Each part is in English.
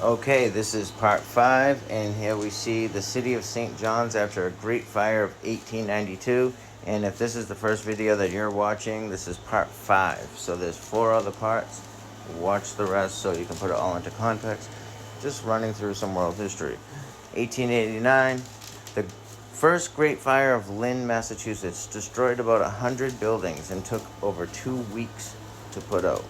Okay, this is part 5, and here we see the city of St. John's after a great fire of 1892. And if this is the first video that you're watching, this is part 5. So there's 4 other parts. Watch the rest so you can put it all into context. Just running through some world history. 1889, the first Great Fire of Lynn, Massachusetts, destroyed about 100 buildings and took over 2 weeks to put out.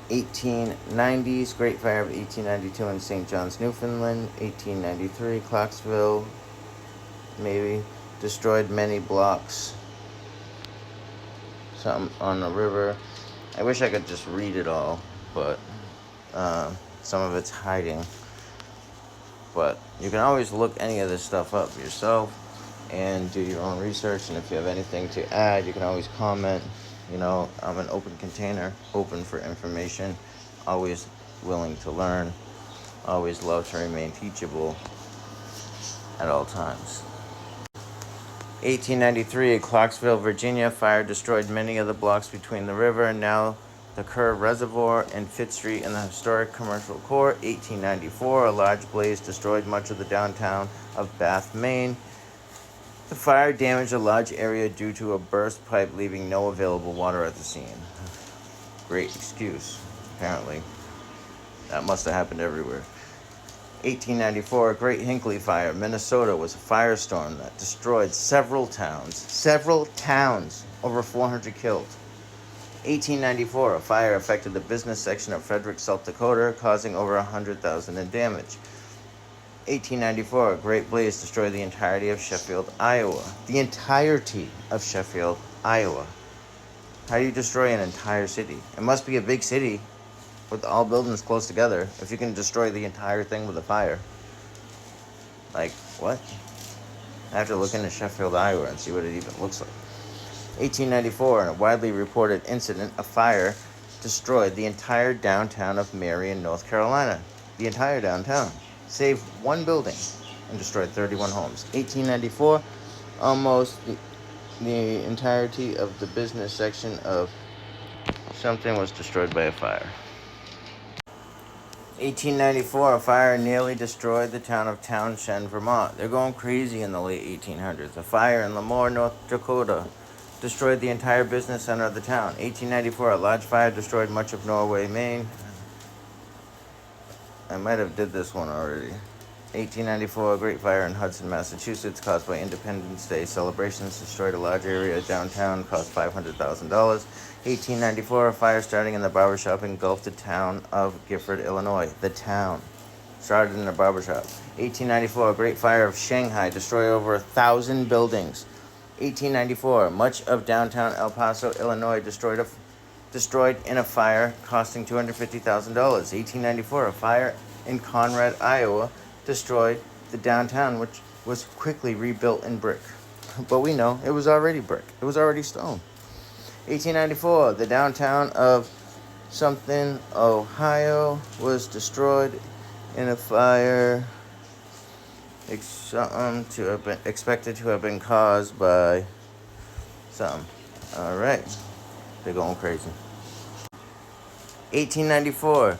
1890s, Great Fire of 1892 in St. John's, Newfoundland. 1893, Clarksville, maybe, destroyed many blocks. Some on the river. I wish I could just read it all, but some of it's hiding. But you can always look any of this stuff up yourself and do your own research. And if you have anything to add, you can always comment. You know, I'm an open container, open for information, always willing to learn, always love to remain teachable at all times. 1893, at Clarksville, Virginia, fire destroyed many of the blocks between the river and now the Kerr Reservoir and Fifth Street in the historic commercial core. 1894, a large blaze destroyed much of the downtown of Bath, Maine. The fire damaged a large area due to a burst pipe, leaving no available water at the scene. Great excuse, apparently. That must have happened everywhere. 1894, Great Hinckley Fire, Minnesota, was a firestorm that destroyed several towns, over 400 killed. 1894, a fire affected the business section of Frederick, South Dakota, causing over 100,000 in damage. 1894, a great blaze destroyed the entirety of Sheffield, Iowa. The entirety of Sheffield, Iowa. How do you destroy an entire city? It must be a big city with all buildings close together if you can destroy the entire thing with a fire. Like, what? I have to look into Sheffield, Iowa and see what it even looks like. 1894, in a widely reported incident, a fire destroyed the entire downtown of Marion, North Carolina. The entire downtown. Saved one building and destroyed 31 homes. 1894, almost the entirety of the business section of something was destroyed by a fire. 1894, a fire nearly destroyed the town of Townshend, Vermont. They're going crazy in the late 1800s. A fire in Lemoore, North Dakota, destroyed the entire business center of the town. 1894, a large fire destroyed much of Norway, Maine. I might have did this one already. 1894, a great fire in Hudson, Massachusetts, caused by Independence Day celebrations, destroyed a large area downtown, cost $500,000. 1894, a fire starting in the barbershop engulfed the town of Gifford, Illinois. The town started in a barbershop. 1894, a great fire of Shanghai, destroyed over 1,000 buildings. 1894, much of downtown El Paso, Illinois, destroyed in a fire costing $250,000. 1894, a fire in Conrad, Iowa, destroyed the downtown, which was quickly rebuilt in brick. But we know it was already brick. It was already stone. 1894, the downtown of something, Ohio, was destroyed in a fire expected to have been caused by something. All right. They're going crazy. 1894,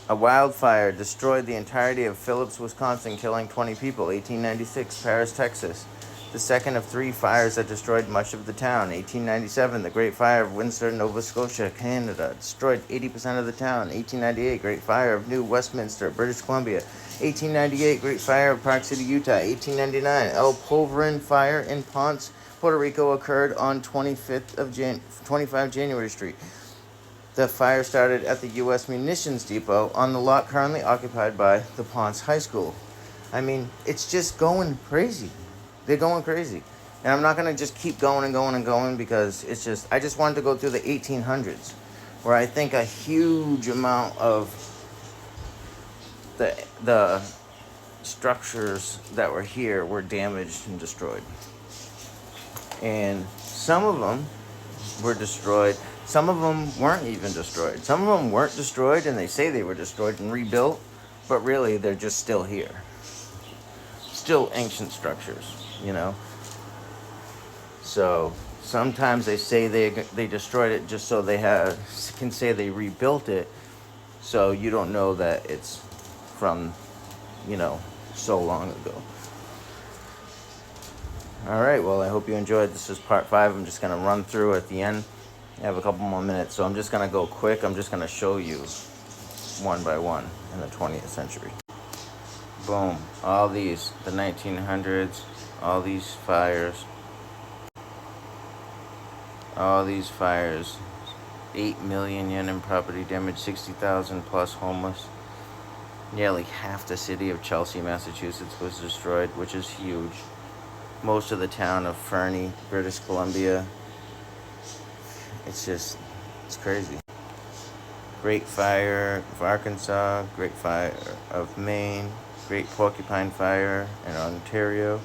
a wildfire destroyed the entirety of Phillips, Wisconsin, killing 20 people. 1896, Paris, Texas, the second of 3 fires that destroyed much of the town. 1897, the Great Fire of Windsor, Nova Scotia, Canada, destroyed 80% of the town. 1898, Great Fire of New Westminster, British Columbia. 1898, Great Fire of Park City, Utah. 1899, El Polvorin Fire in Ponce, Puerto Rico, occurred on 25 January Street. The fire started at the U.S. Munitions Depot on the lot currently occupied by the Ponce High School. I mean, it's just going crazy. They're going crazy. And I'm not going to just keep going and going and going because it's just, I just wanted to go through the 1800s where I think a huge amount of the structures that were here were damaged and destroyed. And some of them were destroyed. Some of them weren't even destroyed. Some of them weren't destroyed and they say they were destroyed and rebuilt, but really they're just still here. Still ancient structures, you know. So sometimes they say they destroyed it just so they can say they rebuilt it So you don't know that it's from, so long ago. All right, well, I hope you enjoyed. This is part 5. I'm just going to run through at the end. I have a couple more minutes, so I'm just going to go quick. I'm just going to show you one by one in the 20th century. Boom. All these, the 1900s, all these fires. 8 million yen in property damage, 60,000 plus homeless. Nearly half the city of Chelsea, Massachusetts was destroyed, which is huge. Most of the town of Fernie, British Columbia. It's crazy. Great Fire of Arkansas, Great Fire of Maine, Great Porcupine Fire in Ontario.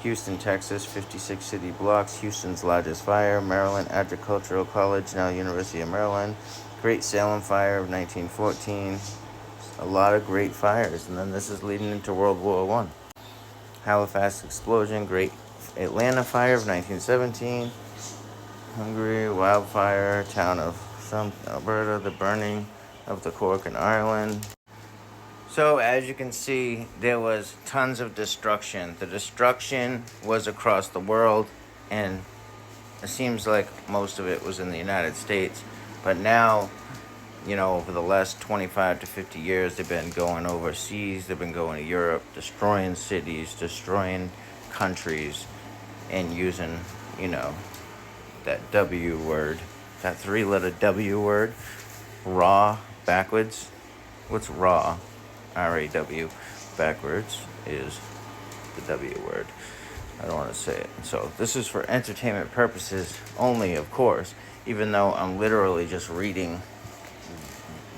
Houston, Texas, 56 city blocks, Houston's largest fire. Maryland Agricultural College, now University of Maryland. Great Salem Fire of 1914. A lot of great fires, and then this is leading into World War I. Halifax explosion, Great Atlanta Fire of 1917. Hungary wildfire, town of Alberta, the burning of the Cork in Ireland. So as you can see, there was tons of destruction. The destruction was across the world, and it seems like most of it was in the United States. But now, over the last 25 to 50 years, they've been going overseas. They've been going to Europe, destroying cities, destroying countries, and using, that W word, that 3-letter W word, raw, backwards. What's raw? R-A-W, backwards is the W word. I don't want to say it. So this is for entertainment purposes only, of course, even though I'm literally just reading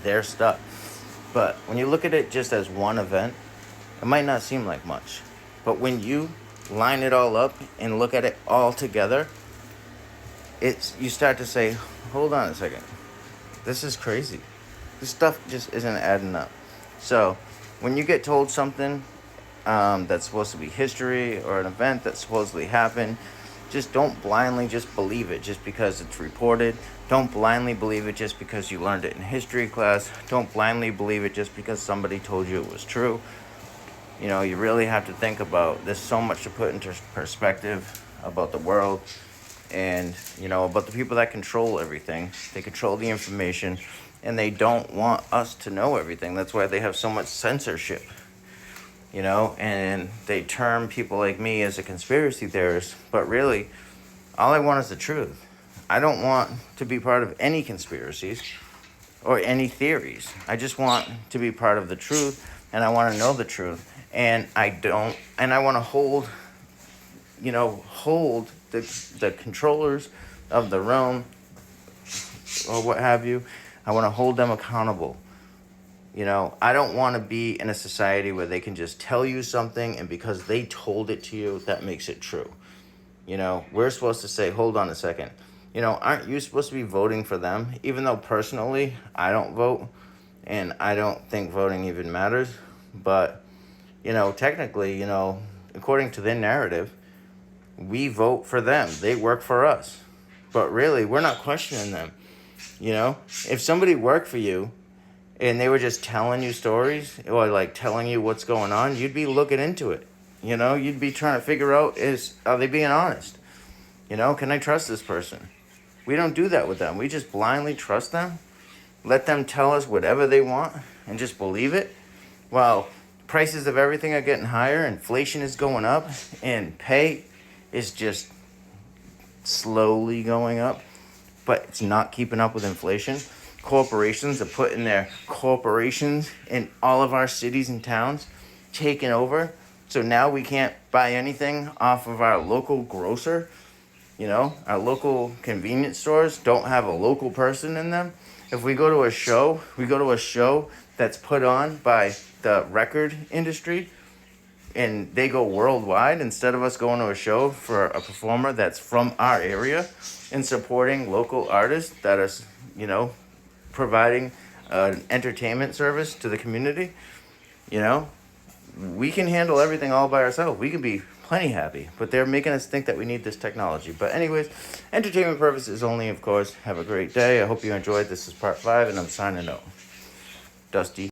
their stuff. But when you look at it just as one event, it might not seem like much. But when you line it all up and look at it all together, you start to say, hold on a second. This is crazy. This stuff just isn't adding up. So when you get told something that's supposed to be history or an event that supposedly happened, just don't blindly just believe it just because it's reported. Don't blindly believe it just because you learned it in history class. Don't blindly believe it just because somebody told you it was true. You really have to think about, there's so much to put into perspective about the world and, about the people that control everything. They control the information, and they don't want us to know everything. That's why they have so much censorship, and they term people like me as a conspiracy theorist. But really, all I want is the truth. I don't want to be part of any conspiracies or any theories. I just want to be part of the truth, and I want to know the truth. And I want to hold the controllers of the realm or what have you. I want to hold them accountable. I don't want to be in a society where they can just tell you something, and because they told it to you, that makes it true. We're supposed to say, hold on a second. Aren't you supposed to be voting for them? Even though personally, I don't vote, and I don't think voting even matters. But, technically, according to their narrative, we vote for them. They work for us. But really, we're not questioning them. If somebody worked for you and they were just telling you stories or like telling you what's going on, you'd be looking into it. You'd be trying to figure out, are they being honest? Can I trust this person? We don't do that with them. We just blindly trust them, let them tell us whatever they want, and just believe it. While prices of everything are getting higher, inflation is going up, and pay is just slowly going up, but it's not keeping up with inflation. Corporations are putting their corporations in all of our cities and towns, taking over. So now we can't buy anything off of our local grocer. Our local convenience stores don't have a local person in them. If we go to a show that's put on by the record industry, and they go worldwide instead of us going to a show for a performer that's from our area and supporting local artists that are, providing an entertainment service to the community. We can handle everything all by ourselves. We can be plenty happy, but they're making us think that we need this technology. But anyways, entertainment purposes only, of course. Have a great day. I hope you enjoyed. This is part 5, and I'm signing out. Dusty.